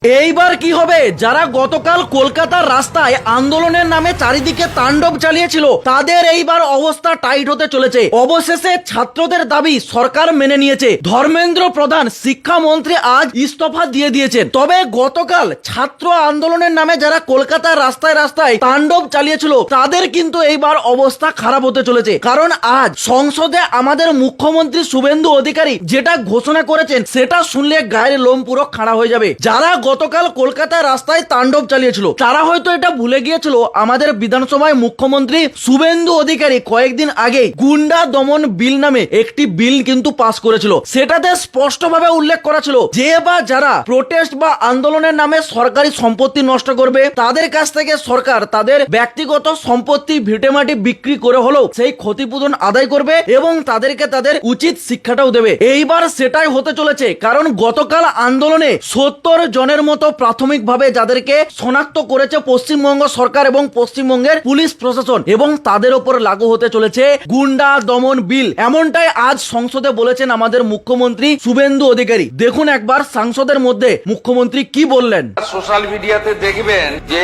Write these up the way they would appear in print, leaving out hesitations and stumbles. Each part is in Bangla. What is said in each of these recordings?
এইবার কি হবে? যারা গতকাল কলকাতার রাস্তায় আন্দোলনের নামে চারিদিকে তাণ্ডব চালিয়েছিল তাদের এইবার অবস্থা টাইট হতে চলেছে। অবশেষে ছাত্রদের দাবি সরকার মেনে নিয়েছে। ধর্মেন্দ্র প্রধান শিক্ষামন্ত্রী আজ ইস্তফা দিয়ে দিয়েছেন। তবে গতকাল ছাত্র আন্দোলনের নামে যারা কলকাতার রাস্তায় রাস্তায় তাণ্ডব চালিয়েছিল তাদের কিন্তু এইবার অবস্থা খারাপ হতে চলেছে। কারণ আজ সংসদে আমাদের মুখ্যমন্ত্রী শুভেন্দু অধিকারী যেটা ঘোষণা করেছেন সেটা শুনলে গায়ের লোম পুরো খাড়া হয়ে যাবে। যারা গতকাল কলকাতার রাস্তায় তাণ্ডব চালিয়েছিল তারা হয়তো এটা ভুলে গিয়েছিল আমাদের বিধানসভায় মুখ্যমন্ত্রী শুভেন্দু অধিকারী কয়েকদিন আগে গুন্ডা দমন বিল নামে একটি বিল কিন্তু পাস করেছিল। সেটাতে স্পষ্টভাবে উল্লেখ করা ছিল যে বা যারা প্রোটেস্ট বা আন্দোলনের নামে সরকারি সম্পত্তি নষ্ট করবে তাদের কাছ থেকে সরকার তাদের ব্যক্তিগত সম্পত্তি ভিটেমাটি বিক্রি করে হলেও সেই ক্ষতিপূরণ আদায় করবে এবং তাদেরকে তাদের উচিত শিক্ষাটাও দেবে। এইবার সেটাই হতে চলেছে। কারণ গতকাল আন্দোলনে 70 জনের মতো প্রাথমিকভাবে যাদেরকে শনাক্ত করেছে পশ্চিমবঙ্গ সরকার এবং পশ্চিমবঙ্গের পুলিশ প্রশাসন এবং তাদের উপর লাগু হতে চলেছে গুন্ডা দমন বিল। এমনটাই আজ সংসদে বলেছেন আমাদের মুখ্যমন্ত্রী শুভেন্দু অধিকারী। দেখুন একবার সংসদের মধ্যে মুখ্যমন্ত্রী কি বললেন। সোশ্যাল মিডিয়াতে দেখবেন যে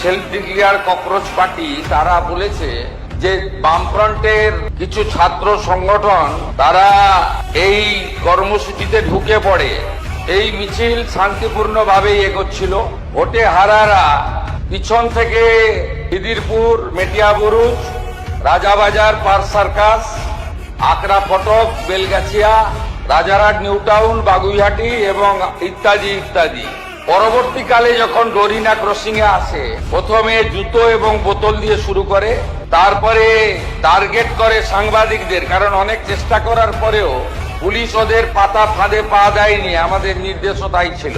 সেলফ ডিক্লেয়ার ককরোচ পার্টি তারা বলেছে যে বামফ্রন্টের কিছু ছাত্র সংগঠন তারা এই কর্মসূচিতে ঢুকে পড়ে। এই মিছিল শান্তিপূর্ণভাবে এগোচ্ছিল। ভোটে হারারা পিছন থেকে খিদিরপুর, মেটিয়াবুরুজ, রাজাবাজার, পার্ক সার্কাস, আকরা ফটক, বেলগাছিয়া, রাজারহাট, নিউ টাউন, বাগুইহাটি এবং ইত্যাদি ইত্যাদি। পরবর্তীকালে যখন ডোরিনা ক্রসিং এ আসে প্রথমে জুতো এবং বোতল দিয়ে শুরু করে, তারপরে টার্গেট করে সাংবাদিকদের। কারণ অনেক চেষ্টা করার পরেও পুলিশ ওদের পাতা ফাঁদে পা দেয়নি, আমাদের নির্দেশও তাই ছিল।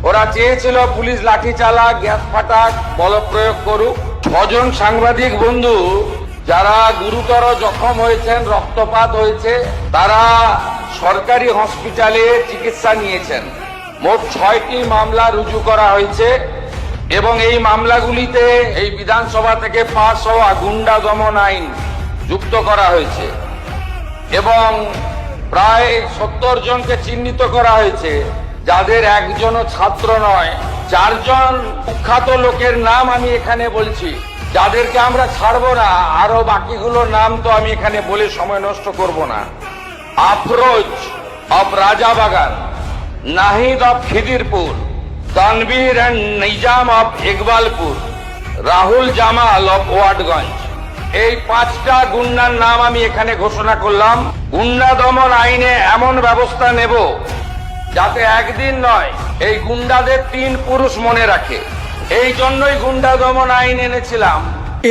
ওরা চেয়েছিল পুলিশ লাঠি চালাক, গ্যাস ফাটাক, বল প্রয়োগ করুক। 6 জন সাংবাদিক বন্ধু যারা গুরুতর জখম হয়েছেন, রক্তপাত হয়েছে, তারা সরকারি হসপিটালে চিকিৎসা নিয়েছেন। মোট 6টি মামলা রুজু করা হয়েছে এবং এই মামলাগুলিতে এই বিধানসভা থেকে পাস হওয়া গুন্ডা দমন আইন যুক্ত করা হয়েছে এবং প্রায় 70 জনকে চিহ্নিত করা হয়েছে, যাদের একজনও ছাত্র নয়। 4 জন কুখ্যাত লোকের নাম আমি এখানে বলছি, যাদেরকে আমরা ছাড়বো না। আরো বাকিগুলোর নাম তো আমি এখানে বলে সময় নষ্ট করব না। Afroz of Rajabagan, Nahid of Khidirpur, Tanvir and Nizam of Iqbalpur, Rahul Jamal of Watganj. এই 5টা গুন্ডার নাম আমি এখানে ঘোষণা করলাম। গুন্ডা দমন আইনে এমন ব্যবস্থা নেব যাতে একদিন নয় এই গুন্ডাদের 3 পুরুষ মনে রাখে। এই জন্যই গুন্ডা দমন আইন এনেছিলাম।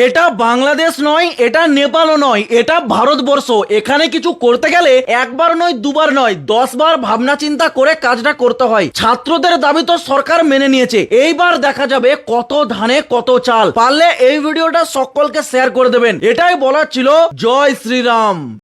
এটা বাংলাদেশ নয়, এটা নেপালও নয়, এটা ভারতবর্ষ। এখানে কিছু করতে গেলে একবার নয়, দুবার নয়, 10 বার ভাবনা চিন্তা করে কাজটা করতে হয়। ছাত্রদের দাবি তো সরকার মেনে নিয়েছে। এইবার দেখা যাবে কত ধানে কত চাল। পারলে এই ভিডিওটা সকলকে শেয়ার করে দেবেন। এটাই বলার ছিল। জয় শ্রীরাম।